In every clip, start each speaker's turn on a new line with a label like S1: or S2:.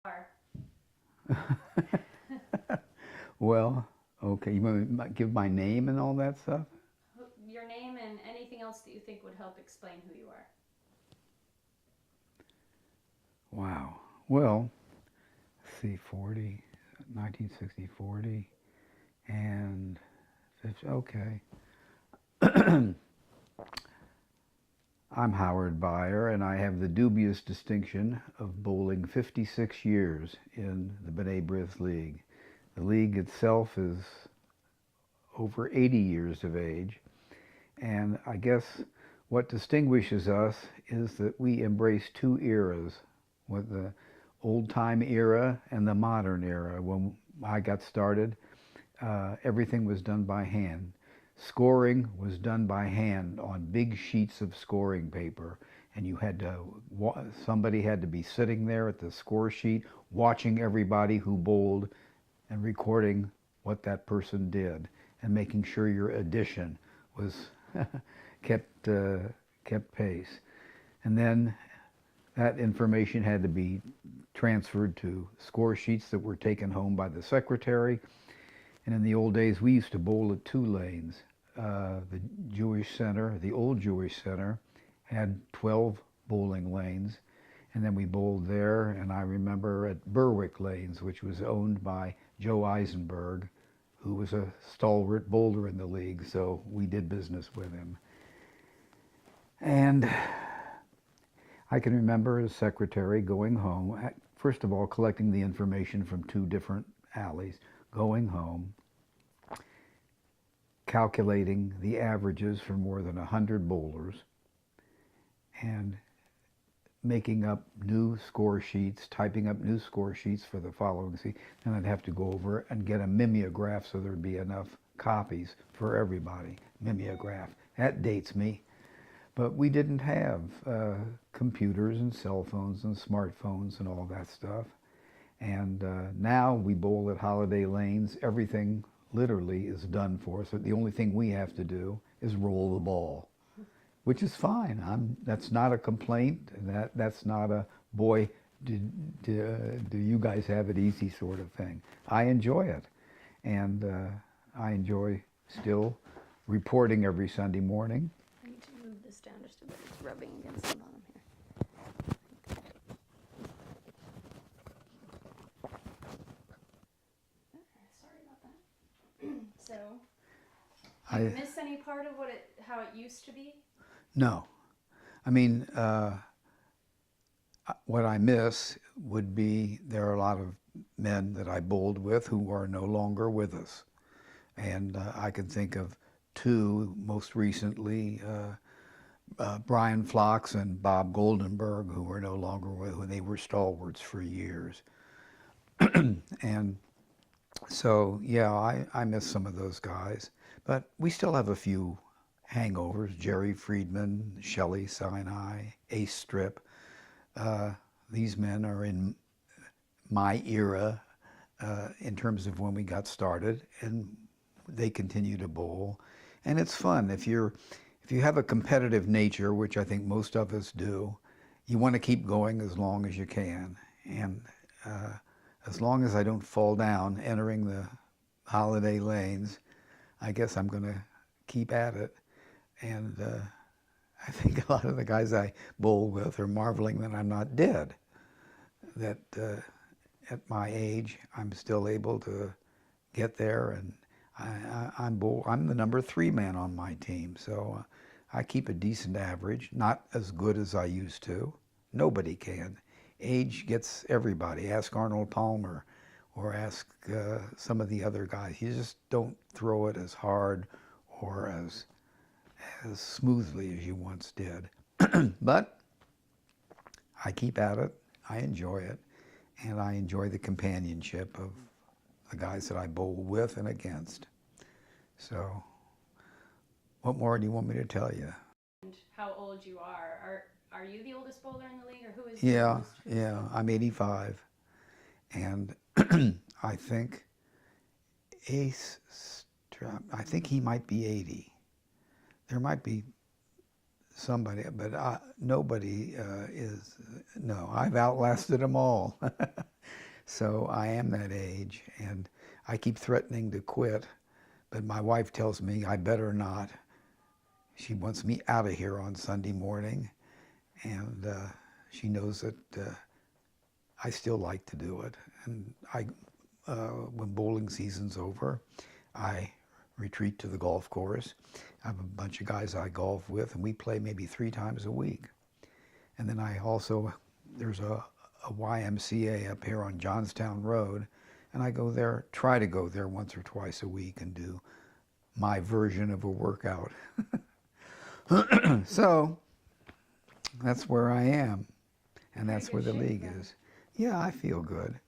S1: are.
S2: Well, okay. You want me to give my name and all that stuff?
S1: Your name and anything else that you think would help explain who you are.
S2: Wow. Well, let's see, 40, 1960, 40, and 50. Okay. I'm Howard Byer, and I have the dubious distinction of bowling 56 years in the B'nai B'rith League. The league itself is over 80 years of age, and I guess what distinguishes us is that we embrace two eras, with the old-time era and the modern era. When I got started, everything was done by hand. Scoring was done by hand on big sheets of scoring paper, and you had to, somebody had to be sitting there at the score sheet watching everybody who bowled and recording what that person did and making sure your addition was kept kept pace. And then that information had to be transferred to score sheets that were taken home by the secretary. And in the old days, we used to bowl at two lanes. The Jewish Center, the old Jewish Center, had 12 bowling lanes. And then we bowled there, and I remember at Berwick Lanes, which was owned by Joe Eisenberg, who was a stalwart bowler in the league, so we did business with him. And I can remember as secretary going home, first of all, collecting the information from two different alleys, going home, calculating the averages for more than 100 bowlers, and making up new score sheets, typing up new score sheets for the following season. And I'd have to go over and get a mimeograph so there'd be enough copies for everybody. Mimeograph. That dates me. But we didn't have computers and cell phones and smartphones and all that stuff. And now we bowl at Holiday Lanes. Everything literally is done for us. The only thing we have to do is roll the ball, which is fine. That's not a complaint. That's not a, boy, do you guys have it easy sort of thing. I enjoy it. And I enjoy still reporting every Sunday morning.
S1: I need to move this down just a bit. It's rubbing against the bottom here. Sorry about that. So, do you miss any part of how it used to be?
S2: No. I mean, what I miss would be there are a lot of men that I bowled with who are no longer with us. And I can think of two, most recently, Brian Phlox and Bob Goldenberg, who are no longer with, who they were stalwarts for years. And so, yeah, I miss some of those guys. But we still have a few hangovers. Jerry Friedman, Shelley Sinai, Ace Strip. These men are in my era in terms of when we got started, and they continue to bowl. And it's fun. If you have a competitive nature, which I think most of us do, you want to keep going as long as you can. And as long as I don't fall down entering the Holiday Lanes, I guess I'm going to keep at it. And I think a lot of the guys I bowl with are marveling that I'm not dead, that at my age I'm still able to get there, and I'm the number 3 man on my team, so I keep a decent average, not as good as I used to. Nobody can. Age gets everybody. Ask Arnold Palmer or ask some of the other guys. You just don't throw it as hard or as smoothly as you once did. But I keep at it. I enjoy it. And I enjoy the companionship of the guys that I bowl with and against. So, what more do you want me to tell you?
S1: And how old you are. Are you the oldest bowler in the league, or who is
S2: Yeah,
S1: the most?
S2: yeah. I'm 85. And I think Ace Strap, I think he might be 80. There might be somebody, but nobody is, no, I've outlasted them all. So I am that age, and I keep threatening to quit, but my wife tells me I better not. She wants me out of here on Sunday morning, and she knows that I still like to do it. And when bowling season's over, I retreat to the golf course. I have a bunch of guys I golf with, and we play maybe 3 times a week. And then I also, there's a YMCA up here on Johnstown Road, and I go there, try to go there once or twice a week and do my version of a workout. So that's where I am, and that's where the league is. Yeah, I feel good,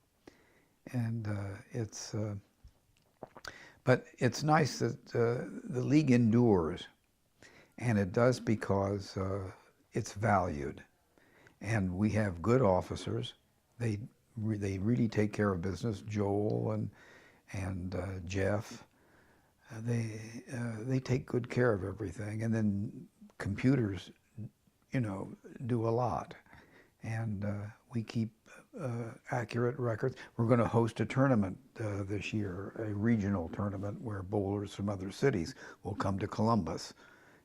S2: and but it's nice that the league endures, and it does because it's valued. And we have good officers. They really take care of business. Joel and Jeff, they take good care of everything. And then computers, do a lot. And we keep accurate records. We're going to host a tournament this year, a regional tournament where bowlers from other cities will come to Columbus,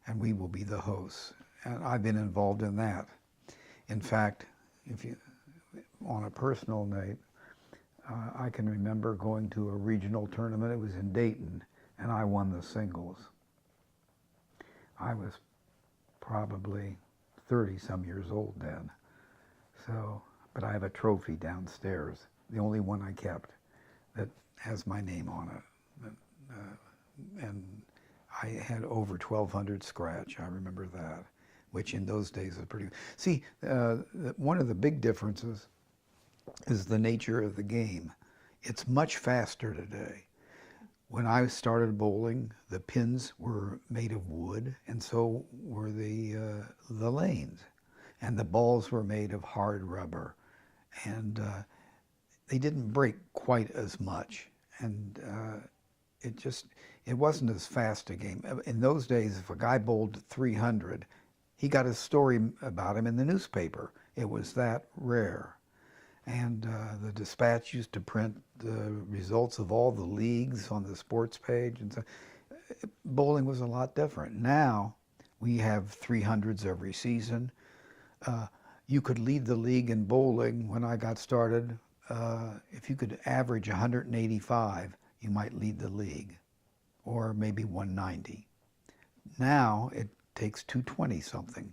S2: and we will be the hosts. And I've been involved in that. In fact, on a personal note, I can remember going to a regional tournament. It was in Dayton, and I won the singles. I was probably 30-some years old then. So, but I have a trophy downstairs, the only one I kept, that has my name on it. And I had over 1,200 scratch, I remember that, which in those days was pretty. See, one of the big differences is the nature of the game. It's much faster today. When I started bowling, the pins were made of wood, and so were the lanes. And the balls were made of hard rubber. And they didn't break quite as much. And it wasn't as fast a game. In those days, if a guy bowled 300, he got a story about him in the newspaper. It was that rare. And the Dispatch used to print the results of all the leagues on the sports page. And so bowling was a lot different. Now we have 300s every season. You could lead the league in bowling when I got started. If you could average 185, you might lead the league, or maybe 190. Now it takes 220 something.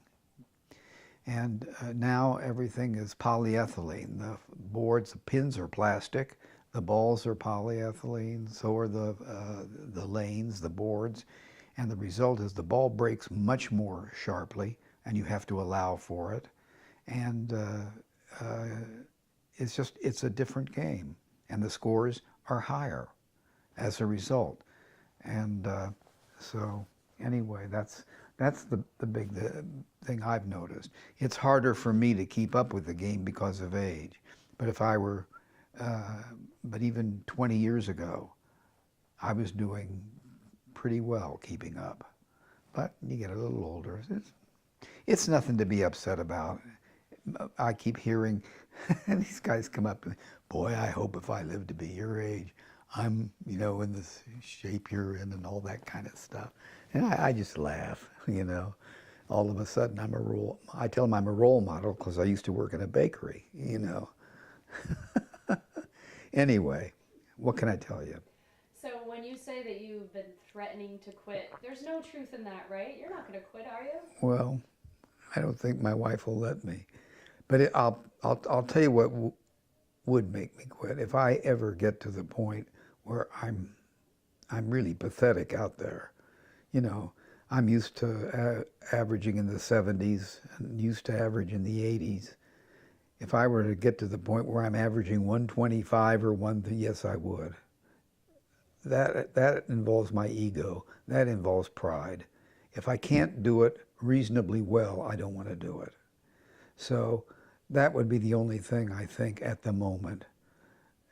S2: And now everything is polyethylene. The boards, the pins are plastic, the balls are polyethylene, so are the lanes, the boards. And the result is the ball breaks much more sharply, and you have to allow for it. And it's a different game. And the scores are higher as a result. And so anyway, that's the big thing I've noticed. It's harder for me to keep up with the game because of age. But if I were, but even 20 years ago, I was doing pretty well keeping up. But you get a little older. It's nothing to be upset about. I keep hearing these guys come up and, boy, I hope if I live to be your age, I'm, in this shape you're in and all that kind of stuff. And I just laugh, All of a sudden I tell them I'm a role model because I used to work in a bakery, Anyway, what can I tell you?
S1: So when you say that you've been threatening to quit, there's no truth in that, right? You're not going to quit, are you?
S2: Well, I don't think my wife will let me. But I'll tell you what would make me quit. If I ever get to the point where I'm really pathetic out there, I'm used to averaging in the 70s and used to average in the 80s. If I were to get to the point where I'm averaging 125 or yes, I would. That involves my ego. That involves pride. If I can't do it reasonably well, I don't want to do it. So that would be the only thing I think at the moment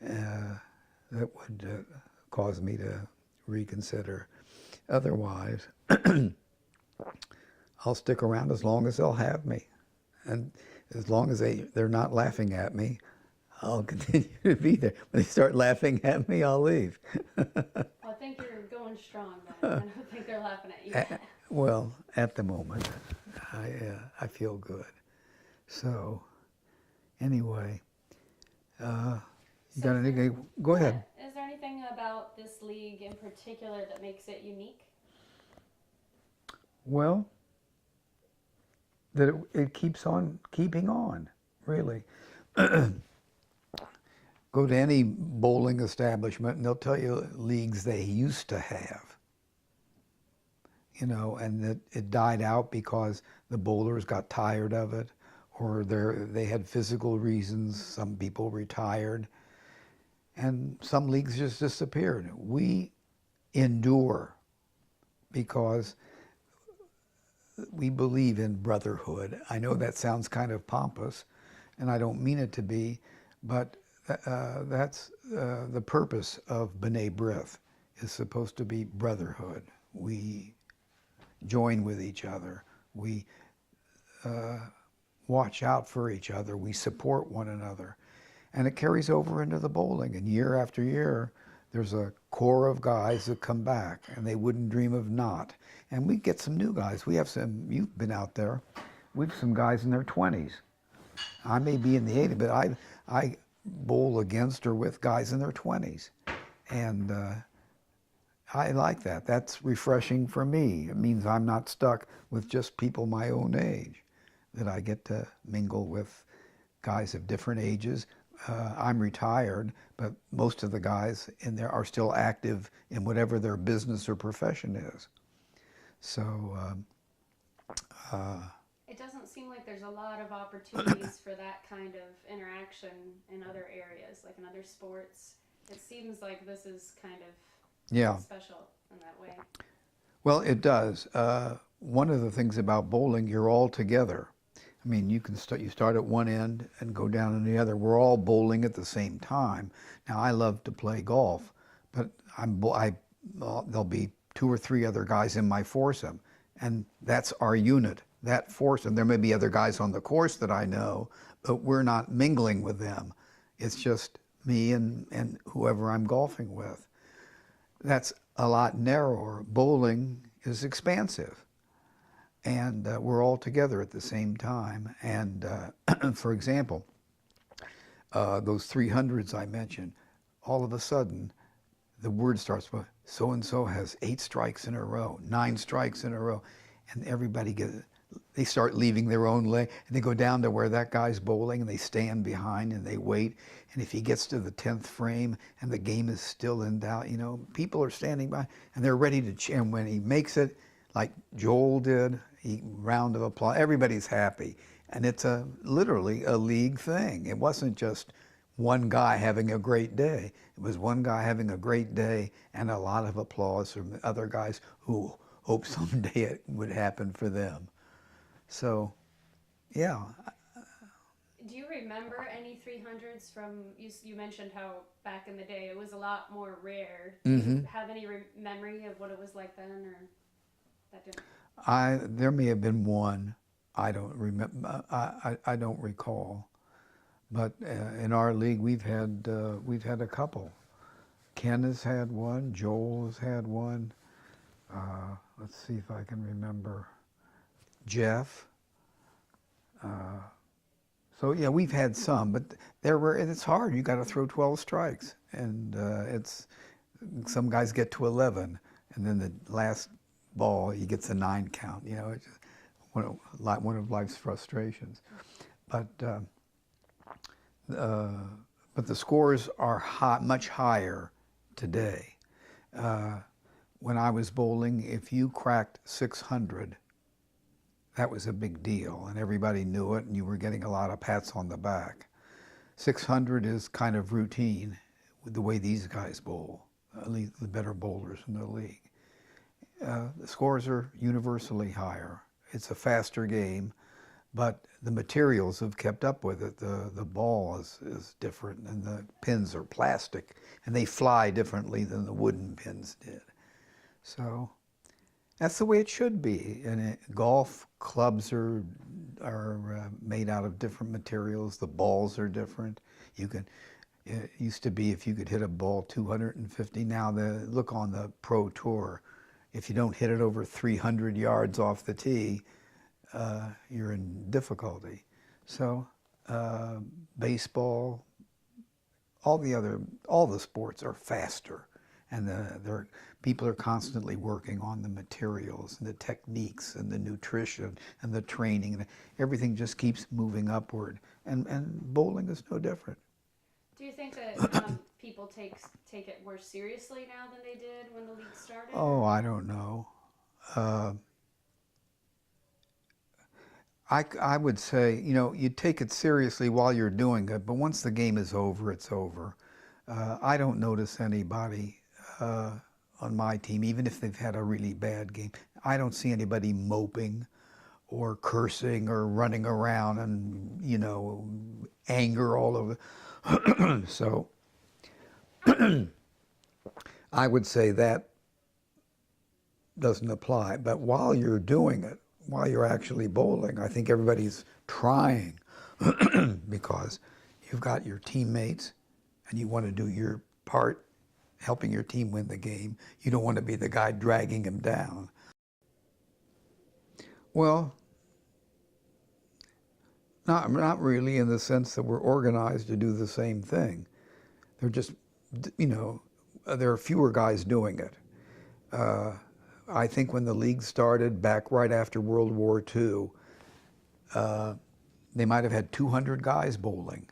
S2: that would cause me to reconsider. Otherwise, I'll stick around as long as they'll have me. And as long as they're not laughing at me, I'll continue to be there. When they start laughing at me, I'll leave.
S1: Well, I think you're going strong then. I don't think they're laughing at you yet.
S2: Well, at the moment, I feel good. So, anyway, you got anything? Go ahead.
S1: Is there anything about this league in particular that makes it unique?
S2: Well, that it keeps on keeping on, really. Go to any bowling establishment and they'll tell you leagues they used to have, you know, and that it died out because the bowlers got tired of it, or they had physical reasons. Some people retired, and some leagues just disappeared. We endure because we believe in brotherhood. I know that sounds kind of pompous, and I don't mean it to be, but that's the purpose of B'nai B'rith, is supposed to be brotherhood. We join with each other. We watch out for each other. We support one another. And it carries over into the bowling. And year after year, there's a core of guys that come back, and they wouldn't dream of not. And we get some new guys. We have some, you've been out there, we have some guys in their 20s. I may be in the 80s, but I bowl against or with guys in their 20s. And I like that. That's refreshing for me. It means I'm not stuck with just people my own age, that I get to mingle with guys of different ages. I'm retired, but most of the guys in there are still active in whatever their business or profession is. So
S1: it doesn't seem like there's a lot of opportunities for that kind of interaction in other areas, like in other sports. It seems like this is kind of special in that way.
S2: Well, it does. One of the things about bowling, you're all together. I mean, you start at one end and go down in the other. We're all bowling at the same time. Now, I love to play golf, but there'll be 2 or 3 other guys in my foursome, and that's our unit. That foursome, there may be other guys on the course that I know, but we're not mingling with them. It's just me and whoever I'm golfing with. That's a lot narrower. Bowling is expansive. And we're all together at the same time. And for example, those 300s I mentioned, all of a sudden, the word starts with, so-and-so has 8 strikes in a row, 9 strikes in a row. And everybody they start leaving their own lane, and they go down to where that guy's bowling, and they stand behind and they wait. And if he gets to the 10th frame and the game is still in doubt, you know, people are standing by and they're ready to cheer. And when he makes it, like Joel did, round of applause, everybody's happy. And it's literally a league thing. It wasn't just one guy having a great day. It was one guy having a great day and a lot of applause from other guys who hope someday it would happen for them. So, yeah.
S1: Do you remember any 300s from, you mentioned how back in the day it was a lot more rare. Do you have any memory of what it was like then, or that didn't?
S2: There may have been one. I don't remember. I don't recall. But in our league, we've had a couple. Ken has had one. Joel has had one. Let's see if I can remember. Jeff. So yeah, we've had some, but it's hard. You got to throw 12 strikes, and some guys get to 11, and then the last ball he gets a 9 count. You know, it's just one of life's frustrations. But the scores are much higher today. When I was bowling, if you cracked 600, that was a big deal, and everybody knew it, and you were getting a lot of pats on the back. 600 is kind of routine with the way these guys bowl, at least the better bowlers in the league. The scores are universally higher. It's a faster game, but the materials have kept up with it. The ball is different, and the pins are plastic, and they fly differently than the wooden pins did. So, That's the way it should be. And golf clubs are made out of different materials. The balls are different. You can. It used to be if you could hit a ball 250. Now look on the Pro Tour. If you don't hit it over 300 yards off the tee, you're in difficulty. So baseball, all the sports are faster, and people are constantly working on the materials and the techniques and the nutrition and the training, and everything just keeps moving upward. And bowling is no different.
S1: Do you think that people take it more seriously now than they did when the league started?
S2: Oh, I don't know. Uh, I would say, you take it seriously while you're doing it, but once the game is over, it's over. I don't notice anybody on my team, even if they've had a really bad game. I don't see anybody moping or cursing or running around and, anger all over. So I would say that doesn't apply. But while you're doing it, while you're actually bowling, I think everybody's trying because you've got your teammates and you want to do your part helping your team win the game. You don't want to be the guy dragging him down. Well, not really in the sense that we're organized to do the same thing. They're just, there are fewer guys doing it. I think when the league started back right after World War II, they might have had 200 guys bowling.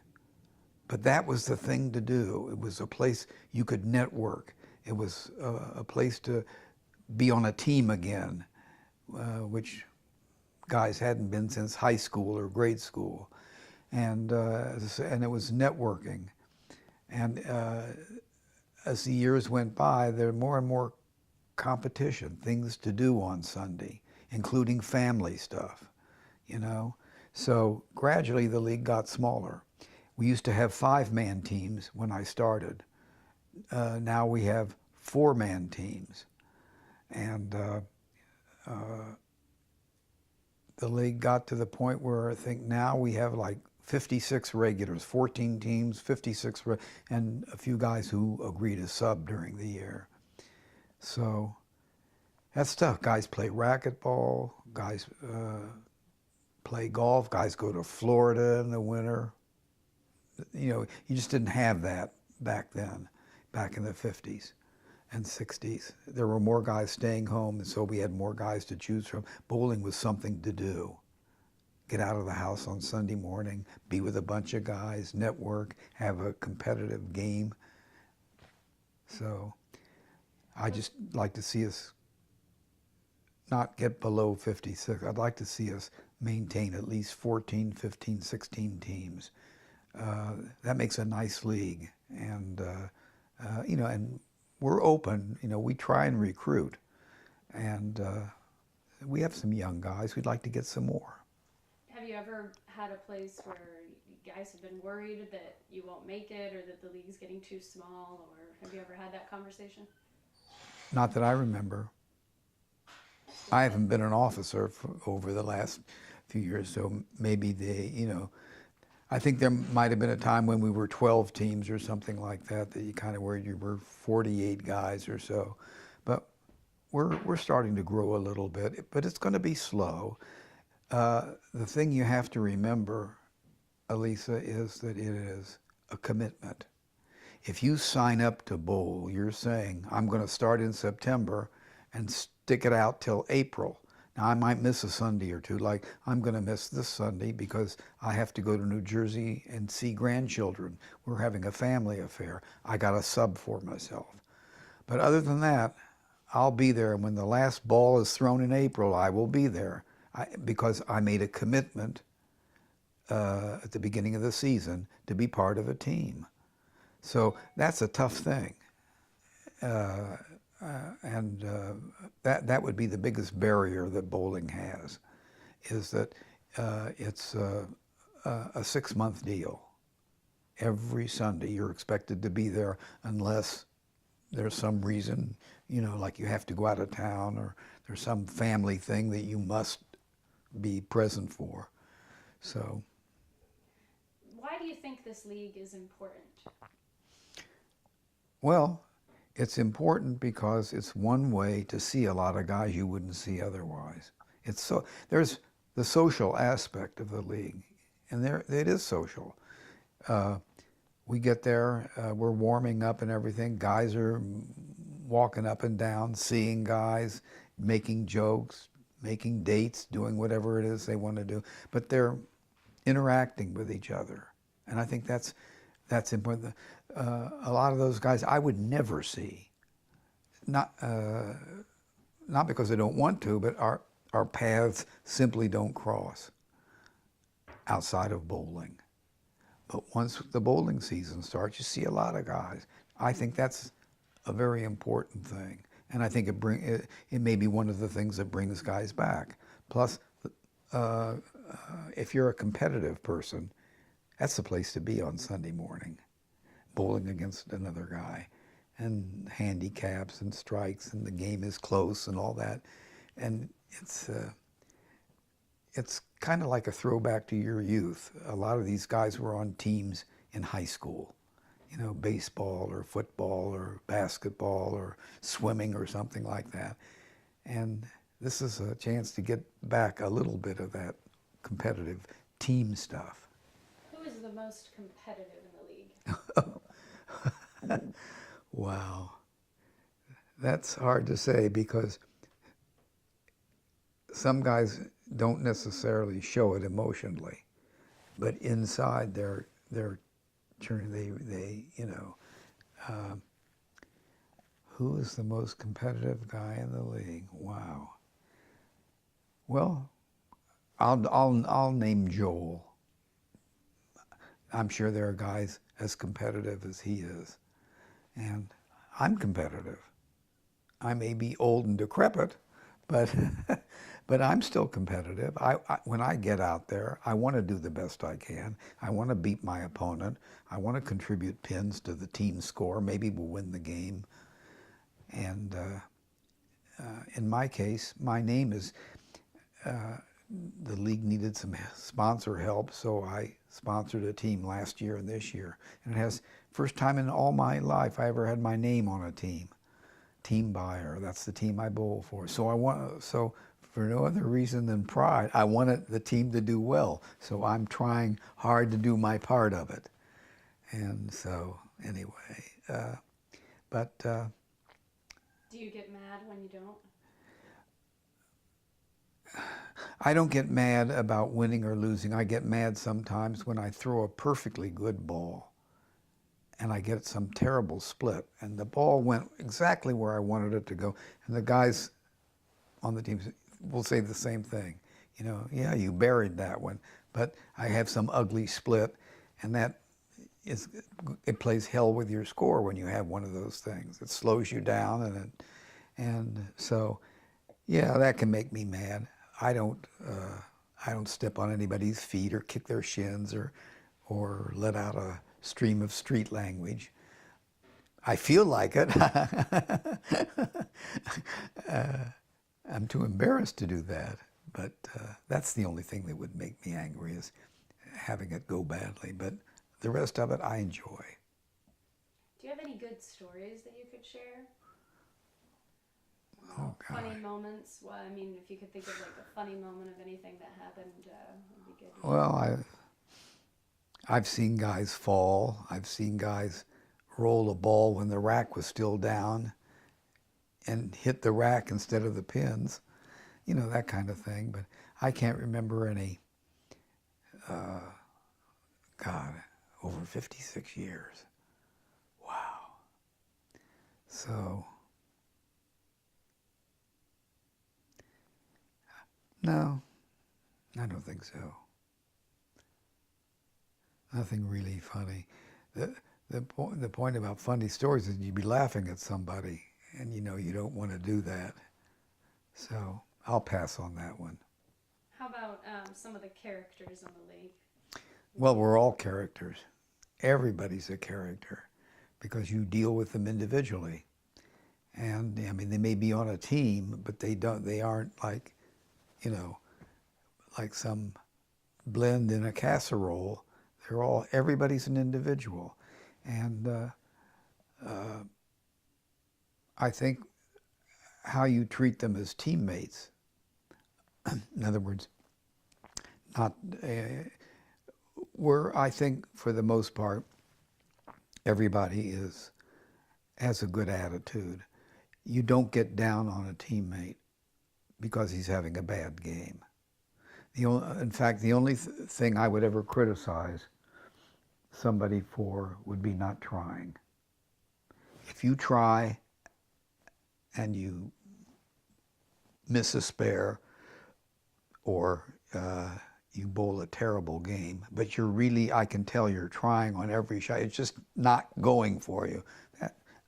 S2: But that was the thing to do. It was a place you could network. It was a place to be on a team again, which guys hadn't been since high school or grade school. And it was networking. And as the years went by, there were more and more competition, things to do on Sunday, including family stuff, So gradually the league got smaller. We used to have 5-man teams when I started. Now we have 4-man teams. And the league got to the point where I think now we have like 56 regulars, 14 teams, 56, and a few guys who agree to sub during the year. So that's tough. Guys play racquetball, guys play golf, guys go to Florida in the winter. You just didn't have that back then, back in the 50s and 60s. There were more guys staying home, and so we had more guys to choose from. Bowling was something to do. Get out of the house on Sunday morning, be with a bunch of guys, network, have a competitive game. So I just like to see us not get below 56. I'd like to see us maintain at least 14, 15, 16 teams. That makes a nice league. And, and we're open. We try and recruit. And we have some young guys. We'd like to get some more.
S1: Have you ever had a place where you guys have been worried that you won't make it or that the league's getting too small? Or have you ever had that conversation?
S2: Not that I remember. I haven't been an officer over the last few years, so maybe I think there might have been a time when we were 12 teams or something like that you kind of worried you were 48 guys or so. But we're starting to grow a little bit, but it's going to be slow. The thing you have to remember, Elisa, is that it is a commitment. If you sign up to bowl, you're saying, I'm going to start in September and stick it out till April. Now, I might miss a Sunday or two, like I'm going to miss this Sunday because I have to go to New Jersey and see grandchildren. We're having a family affair. I got a sub for myself. But other than that, I'll be there. And when the last ball is thrown in April, I will be there because I made a commitment at the beginning of the season to be part of a team. So that's a tough thing. That would be the biggest barrier that bowling has, is that it's a 6-month deal. Every Sunday you're expected to be there unless there's some reason, you know, like you have to go out of town, or there's some family thing that you must be present for. So,
S1: Why do you think this league is important?
S2: well, it's important because it's one way to see a lot of guys you wouldn't see otherwise. It's so there's the social aspect of the league, and there it is social. We get there, we're warming up and everything. Guys are walking up and down, seeing guys, making jokes, making dates, doing whatever it is they want to do. But they're interacting with each other, and I think that's important. A lot of those guys I would never see, not not because I don't want to, but our paths simply don't cross outside of bowling. But once the bowling season starts, you see a lot of guys. I think that's a very important thing, and I think it may be one of the things that brings guys back. Plus, uh, if you're a competitive person, that's the place to be on Sunday morning, bowling against another guy, and handicaps and strikes, and the game is close and all that, and it's kind of like a throwback to your youth. A lot of these guys were on teams in high school, you know, baseball or football or basketball or swimming or something like that. And this is a chance to get back a little bit of that competitive team stuff.
S1: Who is the most competitive in the league?
S2: Wow. That's hard to say because some guys don't necessarily show it emotionally, but inside they're they you know, who is the most competitive guy in the league? Wow. Well, I'll name Joel. I'm sure there are guys as competitive as he is, and I'm competitive. I may be old and decrepit, but but I'm still competitive. When I get out there, I want to do the best I can. I want to beat my opponent. I want to contribute pins to the team score. Maybe we'll win the game. And in my case, my name is. The league needed some sponsor help, so I sponsored a team last year and this year. And it has first time in all my life I ever had my name on a team. Team Byer. That's the team I bowl for. So for no other reason than pride, I wanted the team to do well. So I'm trying hard to do my part of it. And so anyway, but
S1: Do you get mad when you don't?
S2: I don't get mad about winning or losing. I get mad sometimes when I throw a perfectly good ball and I get some terrible split, and the ball went exactly where I wanted it to go, and the guys on the team will say the same thing. You know, yeah, you buried that one, but I have some ugly split, and it plays hell with your score when you have one of those things. It slows you down, and so yeah, that can make me mad. I don't step on anybody's feet or kick their shins or let out a stream of street language. I feel like it. I'm too embarrassed to do that. But that's the only thing that would make me angry, is having it go badly. But the rest of it I enjoy.
S1: Do you have any good stories that you could share?
S2: Oh, God.
S1: Funny moments? Well, I mean, if you could think of like a funny moment of anything that happened, would be good.
S2: Well, I've seen guys fall. I've seen guys roll a ball when the rack was still down and hit the rack instead of the pins. You know, that kind of thing. But I can't remember any, God, over 56 years. Wow. So, no, I don't think so. Nothing really funny. The point about funny stories is you'd be laughing at somebody, and you know you don't want to do that. So I'll pass on that one.
S1: How about some of the characters in the league?
S2: Well, we're all characters. Everybody's a character because you deal with them individually. And I mean, they may be on a team, but they aren't like, you know, like some blend in a casserole. Everybody's an individual. And I think how you treat them as teammates, in other words, not, where I think for the most part, everybody has a good attitude. You don't get down on a teammate because he's having a bad game. In fact, the only thing I would ever criticize somebody for would be not trying. If you try and you miss a spare, or you bowl a terrible game, but I can tell you're trying on every shot, it's just not going for you,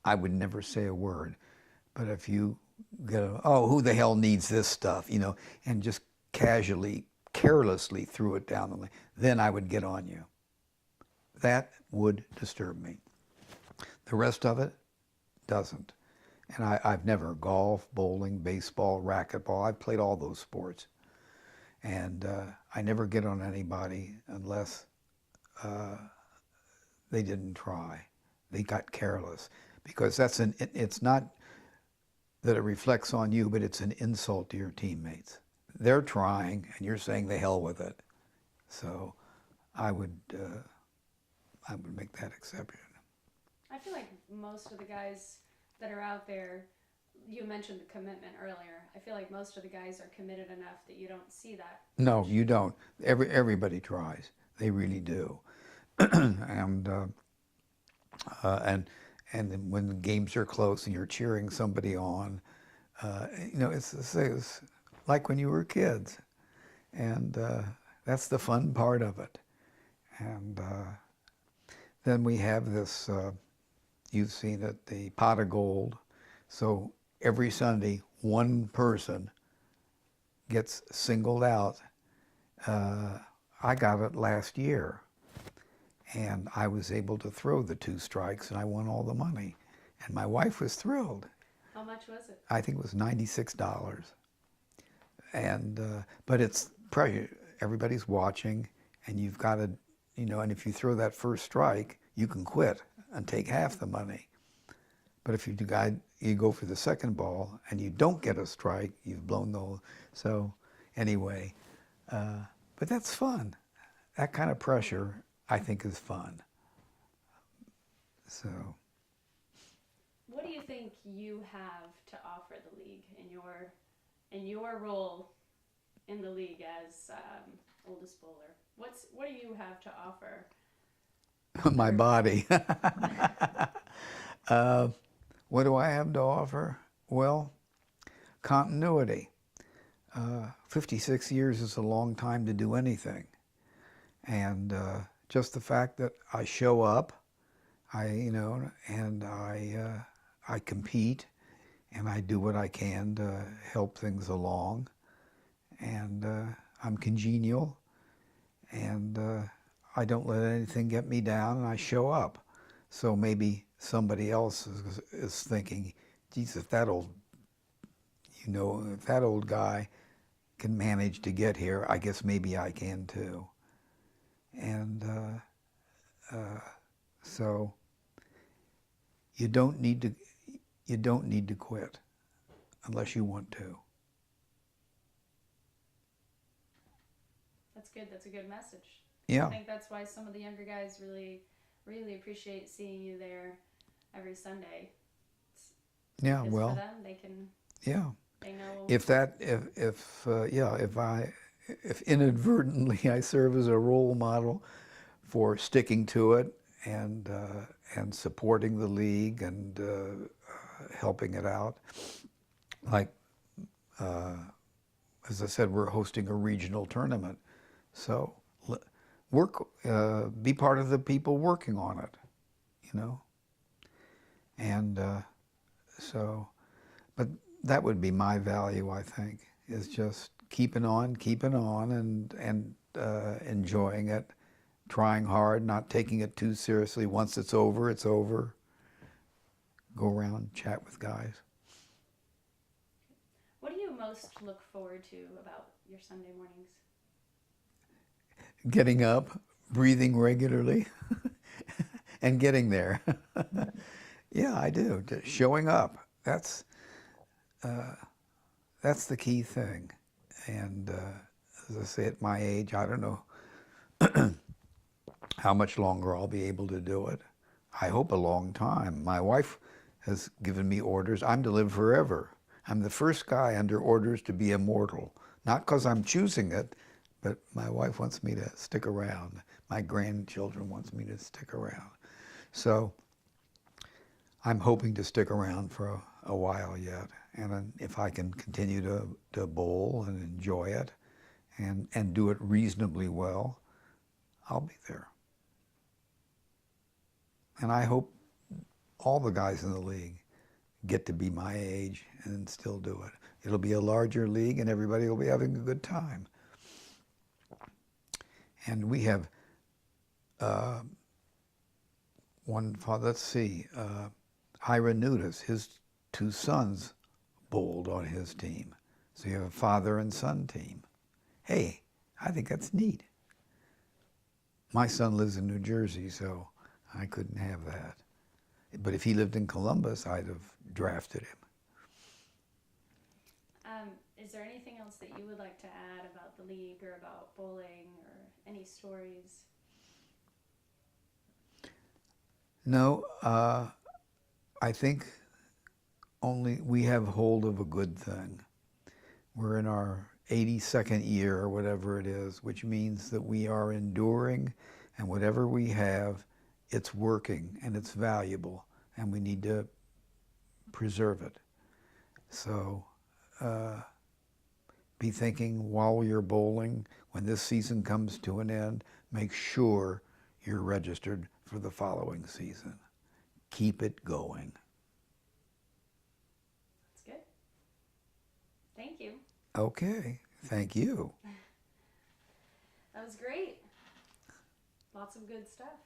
S2: I would never say a word. But if you oh, who the hell needs this stuff, and just casually, carelessly threw it down the lane, then I would get on you. That would disturb me. The rest of it doesn't. And I've never golf, bowling, baseball, racquetball, I've played all those sports. And I never get on anybody unless they didn't try. They got careless. Because it's not that it reflects on you, but it's an insult to your teammates. They're trying, and you're saying the hell with it. So I would make that exception.
S1: I feel like most of the guys that are out there, you mentioned the commitment earlier. I feel like most of the guys are committed enough that you don't see that.
S2: No, you don't. Everybody tries. They really do. and and when the games are close and you're cheering somebody on, it's like when you were kids, and that's the fun part of it. And then we have this. You've seen it, the pot of gold. So every Sunday, one person gets singled out. I got it last year, and I was able to throw the 2 strikes, and I won all the money. And my wife was thrilled.
S1: How much was it?
S2: I think it was $96. And but it's pressure. Everybody's watching, and you've got to, and if you throw that first strike, you can quit and take half the money. But if you go for the second ball and you don't get a strike, you've blown the whole. So anyway, but that's fun. That kind of pressure, I think, is fun. So.
S1: What do you think you have to offer the league in your role in the league as oldest bowler? What do you have to offer?
S2: My body. What do I have to offer? Well, continuity. 56 years is a long time to do anything. And just the fact that I show up, and I compete, and I do what I can to help things along. And I'm congenial, and I don't let anything get me down, and I show up. So maybe somebody else is thinking, geez, if that old guy can manage to get here, I guess maybe I can too. And so you don't need to quit unless you want to.
S1: That's good. That's a good message.
S2: Yeah.
S1: I think that's why some of the younger guys really, really appreciate seeing you there every Sunday.
S2: Yeah. Well.
S1: For them, they can.
S2: Yeah.
S1: They know.
S2: If inadvertently I serve as a role model for sticking to it and supporting the league and helping it out, like as I said, we're hosting a regional tournament, so be part of the people working on it, and so, but that would be my value, I think, is just keeping on and enjoying it, trying hard, not taking it too seriously. Once it's over, it's over. Go around, chat with guys.
S1: most look forward to about your Sunday mornings?
S2: Getting up, breathing regularly, and getting there. Yeah, I do. Just showing up. That's the key thing. And as I say, at my age, I don't know how much longer I'll be able to do it. I hope a long time. My wife has given me orders. I'm to live forever. I'm the first guy under orders to be immortal. Not because I'm choosing it, but my wife wants me to stick around. My grandchildren wants me to stick around. So I'm hoping to stick around for a while yet. And if I can continue to bowl and enjoy it and do it reasonably well, I'll be there. And I hope all the guys in the league get to be my age and still do it. It'll be a larger league and everybody will be having a good time. And we have one father, let's see, Ira Nudis, his two sons bowled on his team. So you have a father and son team. Hey, I think that's neat. My son lives in New Jersey, so I couldn't have that. But if he lived in Columbus, I'd have drafted him.
S1: Is there anything else that you would like to add about the league or about bowling or any stories?
S2: No, I think only we have hold of a good thing. We're in our 82nd year or whatever it is, which means that we are enduring, and whatever we have, it's working and it's valuable, and we need to preserve it. So be thinking while you're bowling, when this season comes to an end, make sure you're registered for the following season. Keep it going.
S1: That's good. Thank you.
S2: Okay, thank you.
S1: That was great. Lots of good stuff.